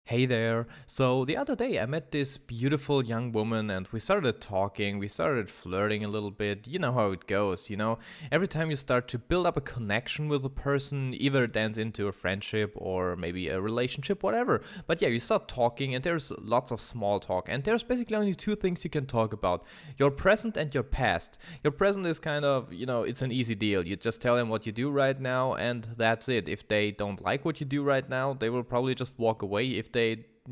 Hey there. So the other day I met this beautiful young woman and we started talking, we started flirting a little bit. You know how it goes, you know? Every time you start to build up a connection with a person, either it ends into a friendship or maybe a relationship, whatever. But yeah, you start talking and there's lots of small talk and there's basically only two things you can talk about: your present and your past. Your present is kind of, it's an easy deal. You just tell them what you do right now and that's it. If they don't like what you do right now, they will probably just walk away. If they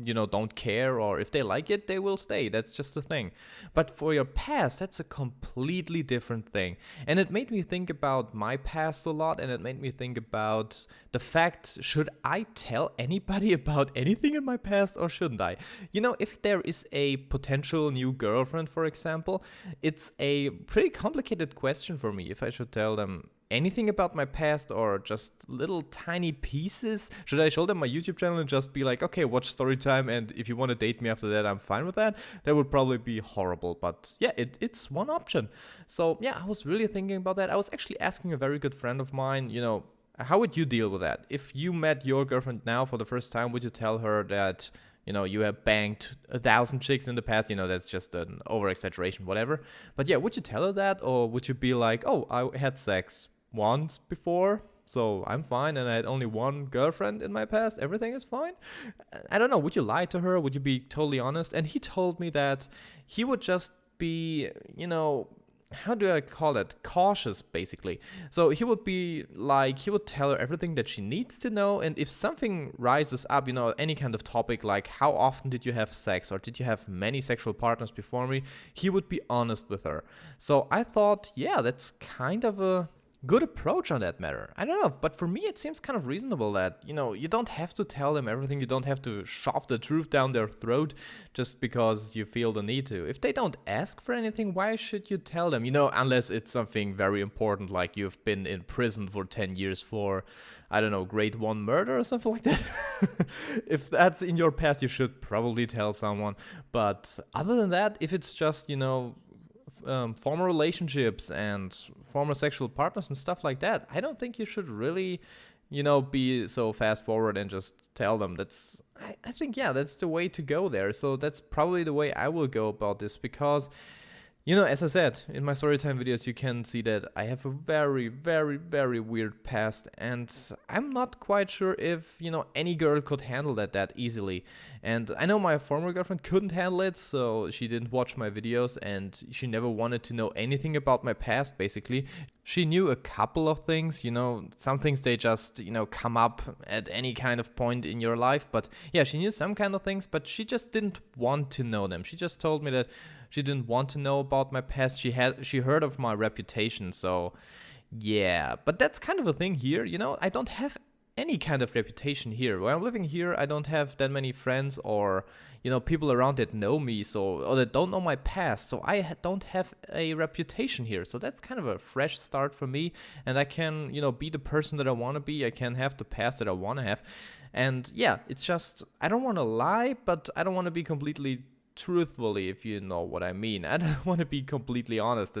don't care, or if they like it, they will stay. That's just the thing. But for your past, that's a completely different thing. And it made me think about my past a lot, and it made me think about the fact, should I tell anybody about anything in my past or shouldn't I? If there is a potential new girlfriend, for example, it's a pretty complicated question for me if I should tell them anything about my past or just little tiny pieces. Should I show them my YouTube channel and just be like, okay, watch story time, and if you want to date me after that, I'm fine with that? That would probably be horrible, but yeah, it's one option. So yeah, I was really thinking about that. I was actually asking a very good friend of mine, how would you deal with that? If you met your girlfriend now for the first time, would you tell her that you have banged 1,000 chicks in the past? That's just an over exaggeration, whatever. But yeah, would you tell her that? Or would you be like, oh, I had sex once before, so I'm fine, and I had only one girlfriend in my past, everything is fine? I don't know, would you lie to her? Would you be totally honest? And he told me that he would just be, how do I call it? Cautious, basically. So he would be like, he would tell her everything that she needs to know, and if something rises up, any kind of topic like how often did you have sex, or did you have many sexual partners before me, he would be honest with her. So I thought, yeah, that's kind of a good approach on that matter. I don't know, but for me it seems kind of reasonable that, you don't have to tell them everything. You don't have to shove the truth down their throat just because you feel the need to. If they don't ask for anything, why should you tell them? Unless it's something very important, like you've been in prison for 10 years for, I don't know, grade 1 murder or something like that. If that's in your past, you should probably tell someone. But other than that, if it's just, former relationships and former sexual partners and stuff like that, I don't think you should really, be so fast forward and just tell them. I think, yeah, that's the way to go there. So that's probably the way I will go about this, because as I said, in my storytime videos, you can see that I have a very, very, very weird past, and I'm not quite sure if, any girl could handle that easily. And I know my former girlfriend couldn't handle it, so she didn't watch my videos, and she never wanted to know anything about my past, basically. She knew a couple of things, some things they just, come up at any kind of point in your life. But yeah, she knew some kind of things, but she just didn't want to know them. She just told me that she didn't want to know about my past. She heard of my reputation, so yeah. But that's kind of a thing here, I don't have any kind of reputation here. Where I'm living here, I don't have that many friends or, people around that know me, or that don't know my past. So I don't have a reputation here. So that's kind of a fresh start for me. And I can, be the person that I want to be. I can have the past that I want to have. And yeah, it's just, I don't want to lie, but I don't want to be completely truthfully, if you know what I mean. I don't want to be completely honest.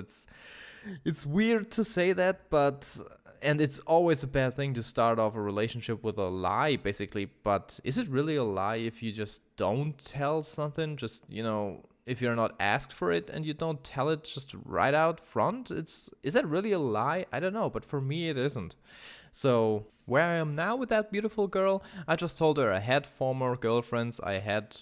It's weird to say that, but and it's always a bad thing to start off a relationship with a lie, basically. But is it really a lie if you just don't tell something? Just, if you're not asked for it and you don't tell it just right out front, is that really a lie? I don't know, but for me it isn't. So where I am now with that beautiful girl, I just told her I had former girlfriends, I had,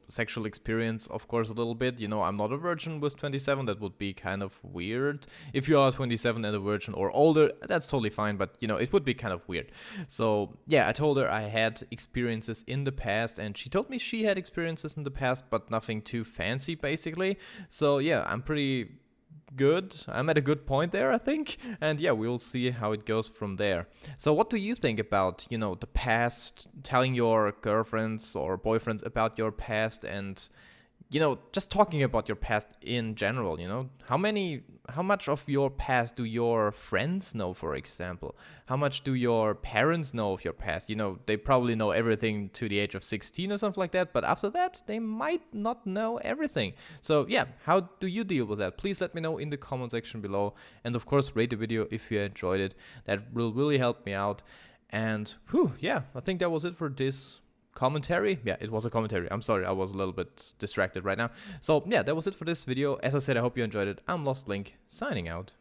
sexual experience, of course, a little bit. I'm not a virgin with 27, that would be kind of weird. If you are 27 and a virgin or older, that's totally fine, but, it would be kind of weird. So yeah, I told her I had experiences in the past, and she told me she had experiences in the past, but nothing too fancy, basically. So yeah, I'm pretty good. I'm at a good point there, I think. And yeah, we'll see how it goes from there. So what do you think about, the past, telling your girlfriends or boyfriends about your past, and just talking about your past in general? How much of your past do your friends know, for example? How much do your parents know of your past? They probably know everything to the age of 16 or something like that, but after that, they might not know everything. So yeah, how do you deal with that? Please let me know in the comment section below. And of course, rate the video if you enjoyed it. That will really help me out. And yeah, I think that was it for this commentary. Yeah, it was a commentary. I'm sorry, I was a little bit distracted right now. So yeah, that was it for this video. As I said, I hope you enjoyed it. I'm LostLink, signing out.